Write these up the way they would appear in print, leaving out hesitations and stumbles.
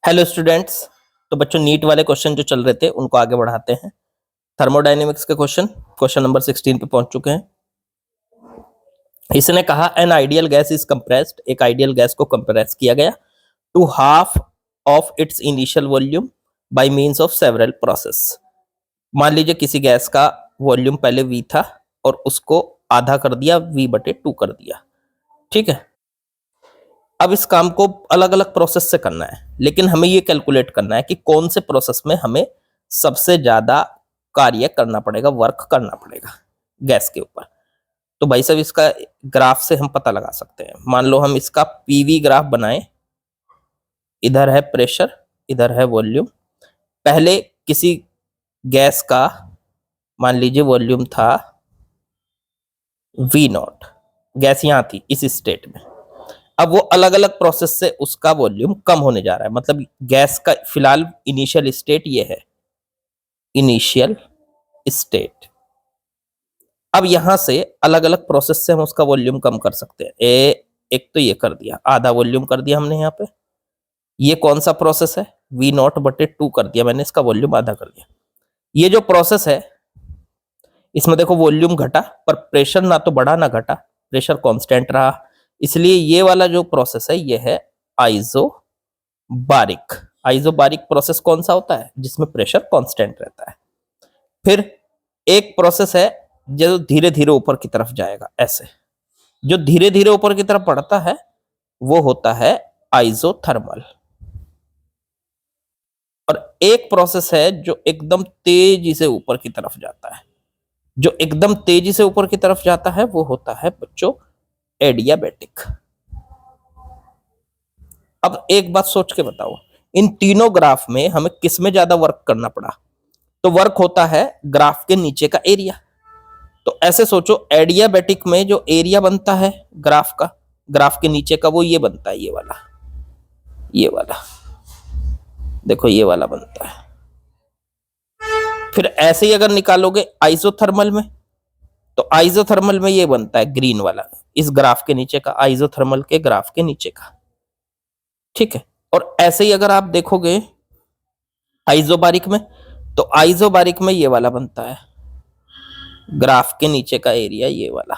Hello students. तो बच्चों NEET वाले क्वेश्चन जो चल रहे थे उनको आगे बढ़ाते हैं। थर्मोडायनेमिक्स के क्वेश्चन नंबर 16 पे पहुंच चुके हैं। इसने कहा an ideal gas is compressed, एक आइडियल गैस को कंप्रेस किया गया to half of its initial volume by means of several process. मान लीजिए किसी गैस का वॉल्यूम पहले V था और उसको आधा कर दिया, V/2 कर दिया। ठीक है, अब इस काम को अलग अलग प्रोसेस से करना है, लेकिन हमें ये कैलकुलेट करना है कि कौन से प्रोसेस में हमें सबसे ज्यादा कार्य करना पड़ेगा, वर्क करना पड़ेगा गैस के ऊपर। तो भाई साहब इसका ग्राफ से हम पता लगा सकते हैं। मान लो हम इसका पीवी ग्राफ बनाएं, इधर है प्रेशर, इधर है वॉल्यूम। पहले किसी गैस का मान लीजिए वॉल्यूम था V0, गैस यहां थी इस स्टेट में। अब वो अलग अलग प्रोसेस से उसका वॉल्यूम कम होने जा रहा है, मतलब गैस का फिलहाल इनिशियल स्टेट ये है, इनिशियल स्टेट। अब यहां से अलग अलग प्रोसेस से हम उसका वॉल्यूम कम कर सकते हैं। एक तो ये कर दिया, आधा वॉल्यूम कर दिया हमने यहाँ पे। ये कौन सा प्रोसेस है? V0/2 कर दिया मैंने, इसका वॉल्यूम आधा कर दिया। ये जो प्रोसेस है इसमें देखो वॉल्यूम घटा पर प्रेशर ना तो बढ़ा ना घटा, प्रेशर कांस्टेंट रहा। इसलिए ये वाला जो प्रोसेस है ये है आइसोबारिक। आइसोबारिक प्रोसेस कौन सा होता है? जिसमें प्रेशर कांस्टेंट रहता है। फिर एक प्रोसेस है जो धीरे धीरे ऊपर की तरफ जाएगा, ऐसे जो धीरे धीरे ऊपर की तरफ बढ़ता है वो होता है आइसोथर्मल। और एक प्रोसेस है जो एकदम तेजी से ऊपर की तरफ जाता है, जो एकदम तेजी से ऊपर की तरफ जाता है वो होता है बच्चों एडियाबैटिक। अब एक बात सोच के बताओ, इन तीनों ग्राफ में हमें किस में ज्यादा वर्क करना पड़ा? तो वर्क होता है ग्राफ के नीचे का एरिया। तो ऐसे सोचो, एडियाबैटिक में जो एरिया बनता है ग्राफ का, ग्राफ के नीचे का, वो ये बनता है, ये वाला, ये वाला देखो, ये वाला बनता है। फिर ऐसे ही अगर निकालोगे आइसोथर्मल में, तो आइसोथर्मल में ये बनता है ग्रीन वाला, इस ग्राफ के नीचे का, आइसोथर्मल के ग्राफ के नीचे का। ठीक है, और ऐसे ही अगर आप देखोगे आइसोबारिक में, तो आइसोबारिक में ये वाला बनता है, ग्राफ के नीचे का एरिया ये वाला,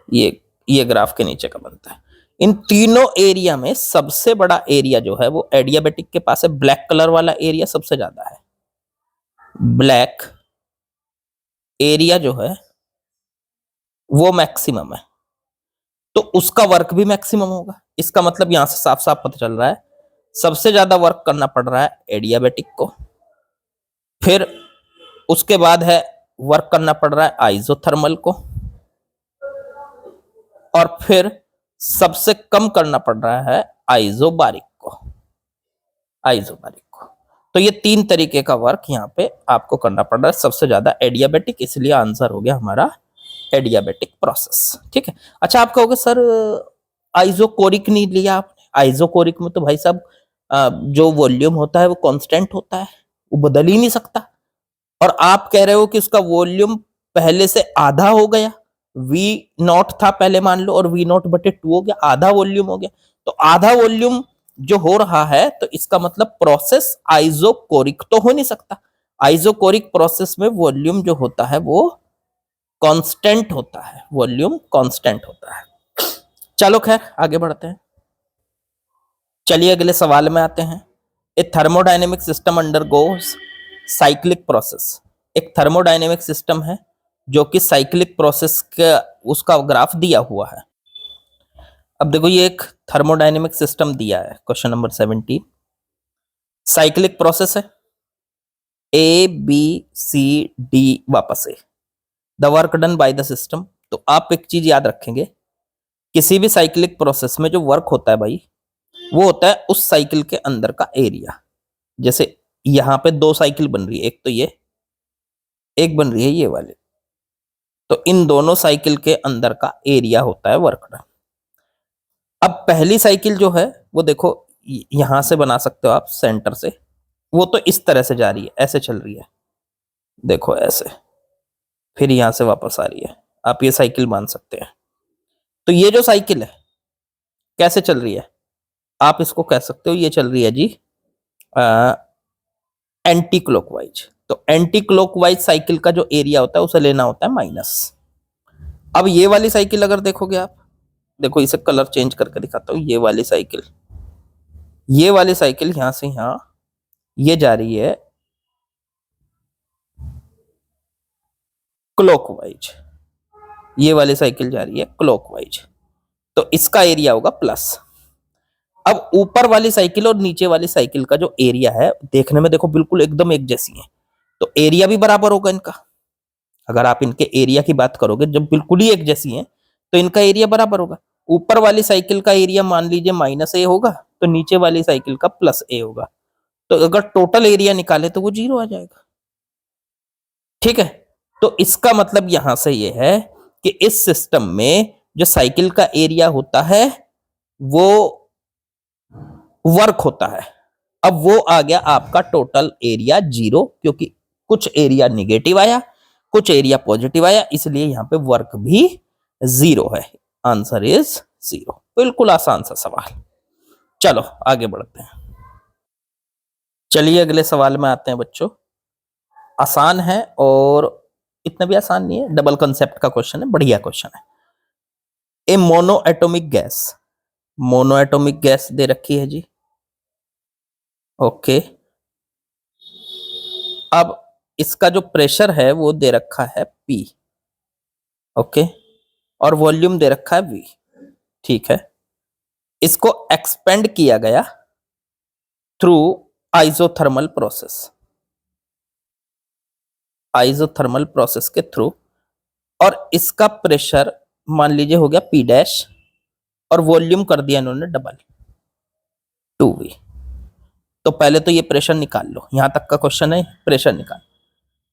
ये ग्राफ के नीचे का बनता है। इन तीनों एरिया में सबसे बड़ा एरिया जो है वो एडियाबैटिक के पास है। ब्लैक कलर वाला एरिया सबसे ज्यादा है, ब्लैक एरिया जो है वो मैक्सिमम है, तो उसका वर्क भी मैक्सिमम होगा। इसका मतलब यहां से साफ साफ पता चल रहा है सबसे ज्यादा वर्क करना पड़ रहा है एडियाबैटिक को। फिर उसके बाद है वर्क करना पड़ रहा है आइसोथर्मल को, और फिर सबसे कम करना पड़ रहा है आइसोबारिक को, आइसोबारिक को। तो ये तीन तरीके का वर्क यहाँ पे आपको करना पड़ रहा है, सबसे ज्यादा एडियाबैटिक, इसलिए आंसर हो गया हमारा एडियाबैटिक प्रोसेस। ठीक है, अच्छा आप कहोगे सर आइसोकोरिक नहीं लिया आपने। आइसोकोरिक में तो भाई साहब जो वॉल्यूम होता है वो कांस्टेंट होता है, वो बदल ही नहीं सकता। और आप कह रहे हो कि उसका वॉल्यूम पहले से आधा हो गया, V0 था पहले मान लो, और V0/2 हो गया, आधा वॉल्यूम हो गया। तो आधा वॉल्यूम जो हो रहा है, तो इसका मतलब प्रोसेस आइसोकोरिक तो हो नहीं सकता। आइसोकोरिक प्रोसेस में वॉल्यूम जो होता है वो कांस्टेंट होता है, वॉल्यूम कांस्टेंट होता है। चलो खैर आगे बढ़ते हैं। चलिए अगले सवाल में आते हैं। A thermodynamic system undergoes cyclic process. एक थर्मोडायनेमिक सिस्टम है जो कि साइक्लिक प्रोसेस का उसका ग्राफ दिया हुआ है। अब देखो ये एक थर्मोडायनेमिक सिस्टम दिया है, क्वेश्चन नंबर 17। साइक्लिक प्रोसेस है, A B C D वापस से the work done by the system. तो आप एक चीज याद रखेंगे, किसी भी साइक्लिक प्रोसेस में जो वर्क होता है भाई वो होता है उस साइकिल के अंदर का एरिया। जैसे यहां पे दो साइकिल बन रही है, एक तो ये, एक बन रही है ये वाली, तो इन दोनों साइकिल के अंदर का एरिया होता है वर्क डन। अब पहली साइकिल जो है वो देखो यहां से बना सकते हो आप सेंटर से, वो तो इस तरह से जा रही है, ऐसे चल रही है, देखो ऐसे, फिर यहां से वापस आ रही है, आप ये साइकिल मान सकते हैं। तो ये जो साइकिल है कैसे चल रही है? आप इसको कह सकते हो ये चल रही है जी एंटी क्लॉकवाइज। तो एंटी क्लॉकवाइज साइकिल का जो एरिया होता है उसे लेना होता है माइनस। अब ये वाली साइकिल अगर देखोगे आप, देखो इसे कलर चेंज करके दिखाता हूं। ये वाली साइकिल, ये वाली साइकिल यहां से यहां ये जा रही है क्लॉकवाइज, ये वाली साइकिल जा रही है क्लॉकवाइज, तो इसका एरिया होगा प्लस। अब ऊपर वाली साइकिल और नीचे वाली साइकिल का जो एरिया है देखने में देखो बिल्कुल एकदम एक जैसी है, तो एरिया भी बराबर होगा इनका। अगर आप इनके एरिया की बात करोगे जब बिल्कुल ही एक जैसी है तो इनका एरिया बराबर होगा। ऊपर वाली साइकिल का एरिया मान लीजिए -a होगा, तो नीचे वाली साइकिल का +a होगा। तो अगर टोटल एरिया निकाले तो वो 0 आ जाएगा। ठीक है, तो इसका मतलब यहां से ये है कि इस सिस्टम में जो साइकिल का एरिया होता है वो वर्क होता है। अब वो आ गया आपका टोटल एरिया 0, क्योंकि कुछ एरिया निगेटिव आया, कुछ एरिया पॉजिटिव आया, इसलिए यहां पे वर्क भी 0 है। Answer is 0। बिल्कुल आसान सा सवाल। चलो आगे बढ़ते हैं। चलिए अगले सवाल में आते हैं बच्चों। आसान है और इतना भी आसान नहीं है, डबल कंसेप्ट का क्वेश्चन है, बढ़िया क्वेश्चन है। A mono atomic gas, mono atomic gas दे रखी है जी। ओके, अब इसका जो प्रेशर है वो दे रखा है P। ओके, और वॉल्यूम दे रखा है V। ठीक है, इसको एक्सपेंड किया गया through isothermal process, isothermal process के थ्रू, और इसका प्रेशर मान लीजिए हो गया P' और वॉल्यूम कर दिया इन्होंने डबल 2V। तो पहले तो ये प्रेशर निकाल लो, यहां तक का क्वेश्चन है, प्रेशर निकाल।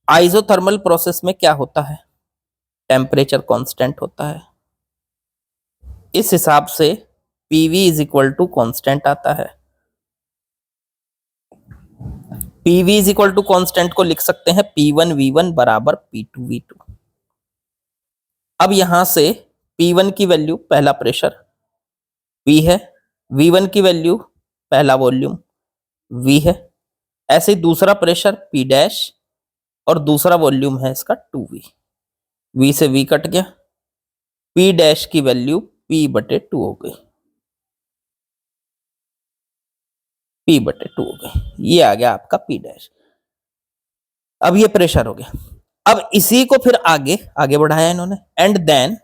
आइसोथर्मल प्रोसेस में क्या होता है, टेम्परेचर कांस्टेंट होता है। इस हिसाब से PV is equal to constant आता है। PV is equal to constant को लिख सकते हैं P1V1 बराबर P2V2। अब यहां से P1 की वैल्यू पहला प्रेशर V है, V1 की वैल्यू पहला वॉल्यूम V है, ऐसे ही दूसरा प्रेशर P' और दूसरा वॉल्यूम है इसका 2V। V से V कट गया, P' की वैल्यू P/2 हो गई, P/2 हो गई। ये आ गया आपका P'। अब ये प्रेशर हो गया। अब इसी को फिर आगे आगे बढ़ाया इन्होंने, and then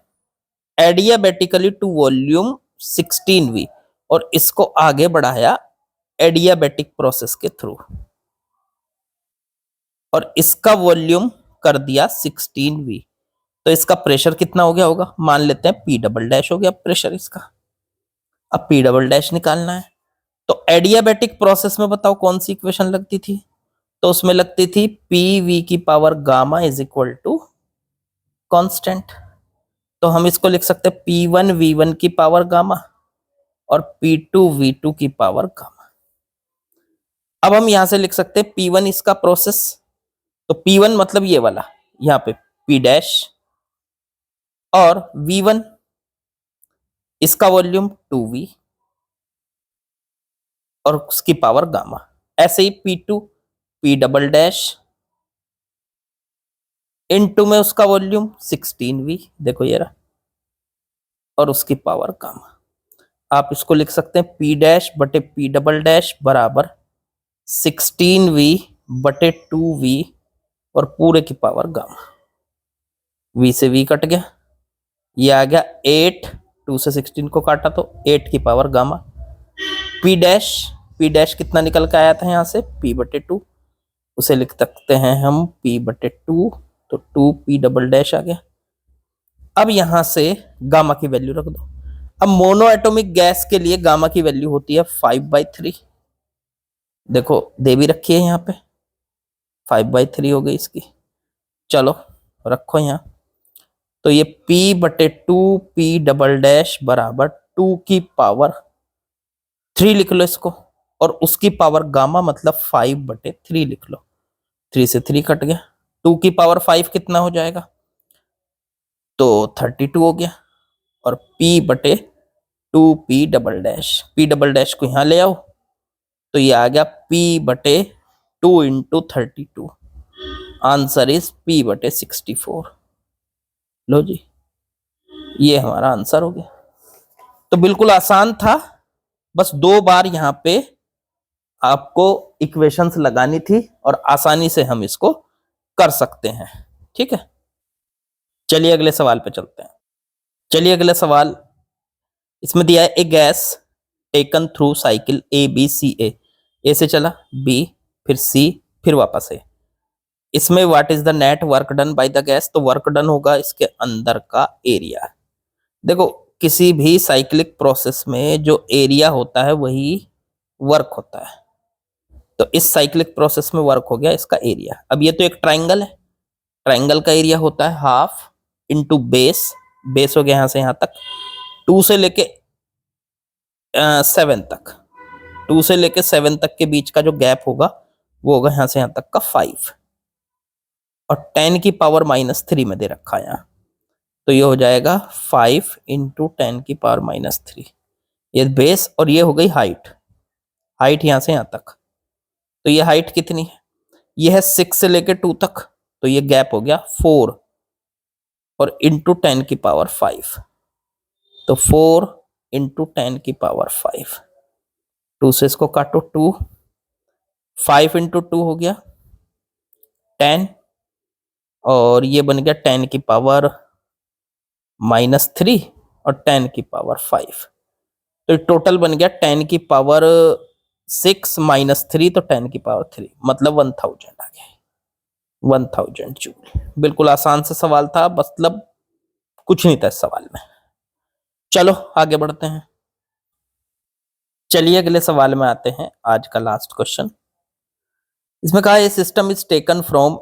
adiabatically to volume 16V, और इसको आगे बढ़ाया एडियाबेटिक प्रोसेस के थ्रू, और इसका वॉल्यूम कर दिया 16V। तो इसका प्रेशर कितना हो गया होगा, मान लेते हैं P" हो गया प्रेशर इसका। अब P" निकालना है, तो एडियाबेटिक प्रोसेस में बताओ कौन सी इक्वेशन लगती थी, तो उसमें लगती थी PV की power gamma is equal to constant. तो हम इसको लिख सकते हैं P1V1 की पावर गामा और P2V2 की पावर गामा। अब हम यहां से लिख सकते हैं P1 इसका प्रोसेस, तो P1 मतलब ये वाला यहाँ पे P' और V1 इसका वॉल्यूम 2V और उसकी पावर गामा। ऐसे ही P2 P" इनटू में उसका वॉल्यूम 16V, देखो ये रहा, और उसकी पावर गामा। आप इसको लिख सकते हैं P' बटे P" बराबर 16V/2V और पूरे की पावर गामा। V से V कट गया, ये आ गया 8, 2 से 16 को काटा तो 8 की पावर गामा। P' कितना निकल के आया था यहाँ से P/2, उसे लिख सकते हैं हम P/2, तो 2P" आ गया। अब यहां से गामा की वैल्यू रख दो। अब मोनो एटॉमिक गैस के लिए गामा की वैल्यू होती है 5/3, देखो दे भी रखी है यहाँ पे 5/3 हो गई इसकी। चलो रखो यहाँ, तो ये P/2P" बराबर 2 की पावर 3 लिख लो इसको, और उसकी पावर गामा मतलब 5/3 लिख लो। 3 से 3 कट गया, 2 की पावर 5 कितना हो जाएगा, तो 32 हो गया, और P/3 2p double dash, p double dash को यहां ले आओ तो ये आ गया p बटे 2 इंटू 32। आंसर इज p बटे 64। लो जी, ये हमारा आंसर हो गया। तो बिल्कुल आसान था, बस 2 बार यहां पे आपको इक्वेशंस लगानी थी और आसानी से हम इसको कर सकते हैं। ठीक है, चलिए अगले सवाल पे चलते हैं। चलिए अगला सवाल, इसमें दिया है a gas taken through cycle A B C A से चला, बी, फिर सी, फिर वापस ए। इसमें what is the net work done by the gas, तो वर्क डन होगा इसके अंदर का एरिया। देखो किसी भी साइक्लिक प्रोसेस में जो एरिया होता है वही वर्क होता है, तो इस साइक्लिक प्रोसेस में वर्क हो गया इसका एरिया। अब ये तो एक ट्राइंगल है, ट्राइंगल का एरिया होता है हाफ इंटू बेस, बेस हो गया यहां से यहां तक, 2 से लेके 7 तक, 2 से लेके 7 तक के बीच का जो गैप होगा वो होगा यहां से यहां तक का 5, और 10 की पावर -3 में दे रखा है यहाँ, तो ये हो जाएगा 5 इंटू 10 की पावर -3, ये बेस, और ये हो गई हाइट, हाइट यहां से यहां तक, तो ये हाइट कितनी है, ये है 6 से लेके 2 तक, तो ये गैप हो गया 4, और इंटू 10 की पावर 5, तो 4 इंटू 10 की पावर 5, 2 से इसको काटो 2, 5 इंटू 2 हो गया 10, और ये बन गया 10 की पावर -3 और 10 की पावर 5, तो टोटल बन गया 10 की पावर 6 -3, तो 10 की पावर 3, मतलब 1000 आ गया, 1000 जूल। बिल्कुल आसान सा सवाल था, मतलब कुछ नहीं था इस सवाल में। चलो आगे बढ़ते हैं। चलिए अगले सवाल में आते हैं, आज का लास्ट क्वेश्चन। इसमें कहा है system is taken from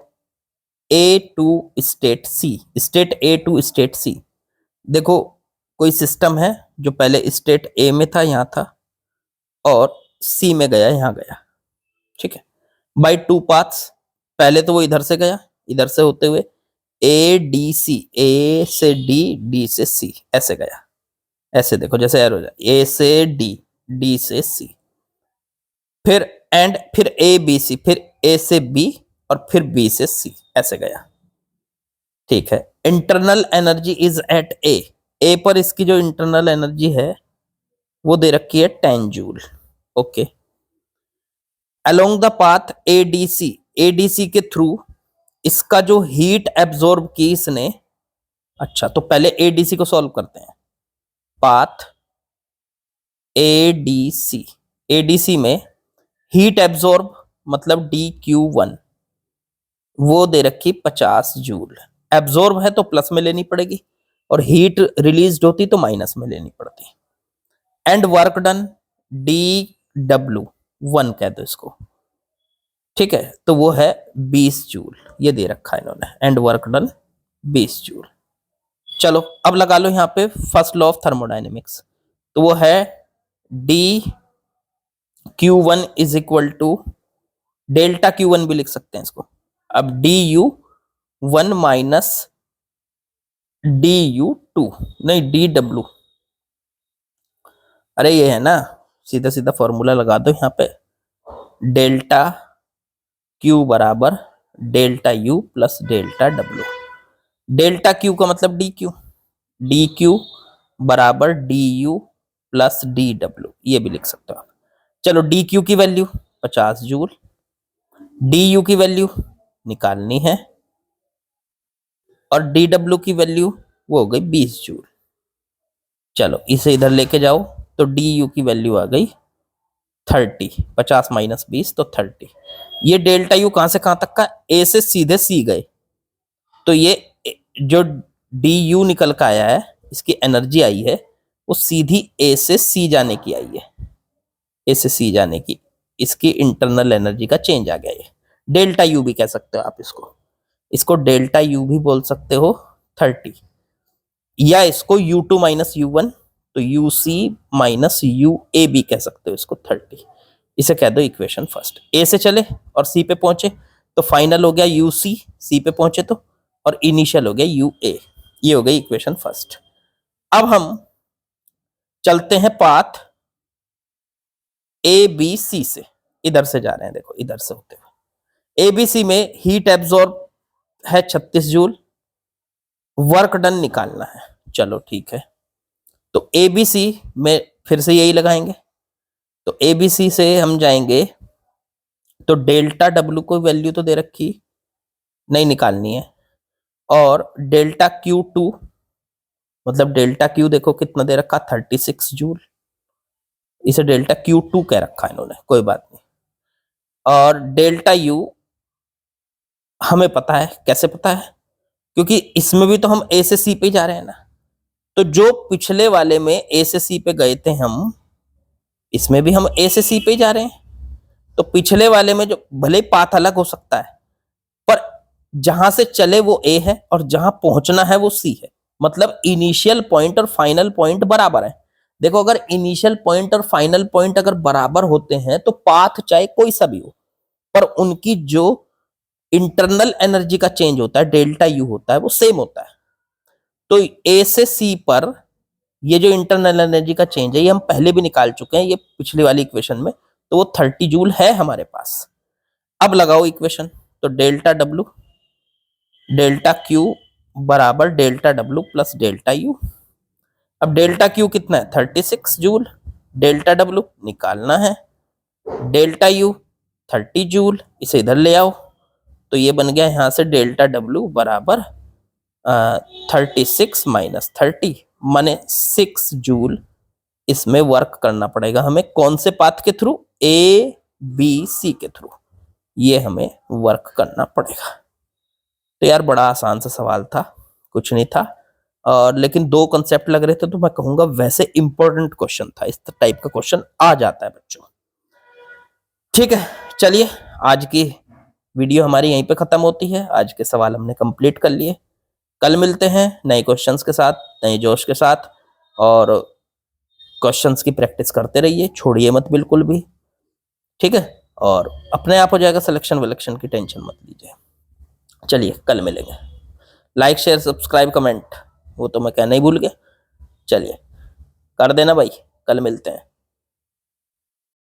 A to state C, state A to state C. देखो कोई सिस्टम है जो पहले स्टेट ए में था, यहां था, और सी में गया, यहां गया, ठीक है, बाई 2 पाथ्स। पहले तो वो इधर से गया, इधर से होते हुए ए डी सी, ए से डी, डी से सी, ऐसे गया, ऐसे देखो जैसे एरो जाए, ए से डी, डी से सी, फिर एंड, फिर ए बी सी, फिर ए से बी, और फिर बी से सी, ऐसे गया, ठीक है। इंटरनल एनर्जी इज एट ए पर इसकी जो इंटरनल एनर्जी है वो दे रखी है 10 joule, okay. Along the path ADC, ADC के थ्रू इसका जो हीट एब्जॉर्ब की इसने, अच्छा तो पहले एडीसी को सॉल्व करते हैं। पाथ एडीसी, एडीसी में हीट एब्जॉर्ब मतलब DQ1 वो दे रखी 50 जूल, एब्जॉर्ब है तो प्लस में लेनी पड़ेगी, और हीट रिलीज होती तो माइनस में लेनी पड़ती। एंड वर्क डन DW1 कह दो इसको, ठीक है, तो वो है 20 जूल, ये दे रखा है इन्होंने, एंड वर्क डन 20 जूल। चलो अब लगा लो यहाँ पे फर्स्ट लॉ ऑफ थर्मोडाइनेमिक्स, तो वो है DQ1 is equal to delta Q1 भी लिख सकते हैं इसको। अब DU1 माइनस DU2, नहीं DW, अरे ये है ना, सीधा सीधा फॉर्मूला लगा दो यहाँ पे, डेल्टा Q बराबर delta U plus delta W। Delta Q का मतलब DQ, DQ बराबर DU प्लस DW, ये भी लिख सकते हो आप। चलो DQ की वैल्यू 50 जूल, DU की वैल्यू निकालनी है, और DW की वैल्यू वो हो गई 20 जूल। चलो इसे इधर लेके जाओ, तो DU की वैल्यू आ गई 30, 50 माइनस 20 तो 30। ये डेल्टा U कहां से कहां तक का, A से सीधे C गए, तो ये जो DU निकल का आया है, इसकी एनर्जी आई है वो सीधी A से C जाने की आई है, A से C जाने की, इसकी इंटरनल एनर्जी का चेंज आ गया। ये डेल्टा U भी कह सकते हो आप इसको, इसको डेल्टा U भी बोल सकते हो 30, या इसको U2 माइनस U1, तो UC माइनस UA भी कह सकते हो इसको 30। इसे कह दो इक्वेशन फर्स्ट। A से चले और C पे पहुंचे तो फाइनल हो गया UC, C पे पहुंचे तो, और इनिशियल हो गया UA, ये हो गई इक्वेशन फर्स्ट। अब हम चलते हैं पाथ ए बी सी से, इधर से जा रहे हैं, देखो इधर से होते हुए ए बी सी में हीट एब्जॉर्ब है 36 जूल, वर्क डन निकालना है। चलो ठीक है, तो ए बी सी में फिर से यही लगाएंगे। तो ए बी सी से हम जाएंगे, तो डेल्टा डब्ल्यू को वैल्यू तो दे रखी नहीं, निकालनी है। और डेल्टा क्यू टू, मतलब डेल्टा क्यू देखो कितना दे रखा 36 जूल, इसे डेल्टा क्यू टू कह रखा है इन्होंने, कोई बात नहीं। और डेल्टा यू हमें पता है, कैसे पता है, क्योंकि इसमें भी तो हम ए से सी पे जा रहे हैं ना। तो जो पिछले वाले में ए से सी पे गए थे हम, इसमें भी हम ए से सी पे जा रहे हैं। तो पिछले वाले में जो भले पाथ अलग हो सकता है, पर जहां से चले वो ए है और जहां पहुंचना है वो सी है। मतलब इनिशियल पॉइंट और फाइनल पॉइंट बराबर है। देखो अगर इनिशियल पॉइंट और फाइनल पॉइंट अगर बराबर होते हैं तो पाथ चाहे कोई सा भी हो, पर उनकी जो इंटरनल एनर्जी का चेंज होता है, डेल्टा यू होता है, वो सेम होता है। तो ए से सी पर ये जो इंटरनल एनर्जी का चेंज है, ये हम पहले भी निकाल चुके हैं ये पिछली वाली इक्वेशन में, तो वो 30 जूल है हमारे पास। अब लगाओ इक्वेशन, तो डेल्टा डब्ल्यू डेल्टा क्यू बराबर delta W plus delta U. अब डेल्टा क्यू कितना है 36 जूल, डेल्टा डब्ल्यू निकालना है, डेल्टा यू 30 जूल, इसे इधर ले आओ। तो ये बन गया यहां से डेल्टा डब्ल्यू बराबर 36 माइनस 30, माने 6 जूल इसमें वर्क करना पड़ेगा हमें। कौन से पाथ के थ्रू, ए बी सी के थ्रू ये हमें वर्क करना पड़ेगा। तो यार बड़ा आसान सा सवाल था, कुछ नहीं था, और लेकिन दो कंसेप्ट लग रहे थे, तो मैं कहूंगा वैसे इंपॉर्टेंट क्वेश्चन था, इस टाइप का क्वेश्चन आ जाता है बच्चों। ठीक है, चलिए आज की वीडियो हमारी यहीं पे खत्म होती है। आज के सवाल हमने कंप्लीट कर लिए। कल मिलते हैं नए क्वेश्चंस के साथ, नए जोश के साथ, और क्वेश्चंस की प्रैक्टिस करते रहिए, छोड़िए मत बिल्कुल भी। ठीक है, और अपने आप हो जाएगा सिलेक्शन विलेक्शन की टेंशन मत लीजिए। चलिए कल मिलेंगे। लाइक शेयर सब्सक्राइब कमेंट वो तो मैं कहना ही भूल गया। चलिए कर देना भाई, कल मिलते हैं।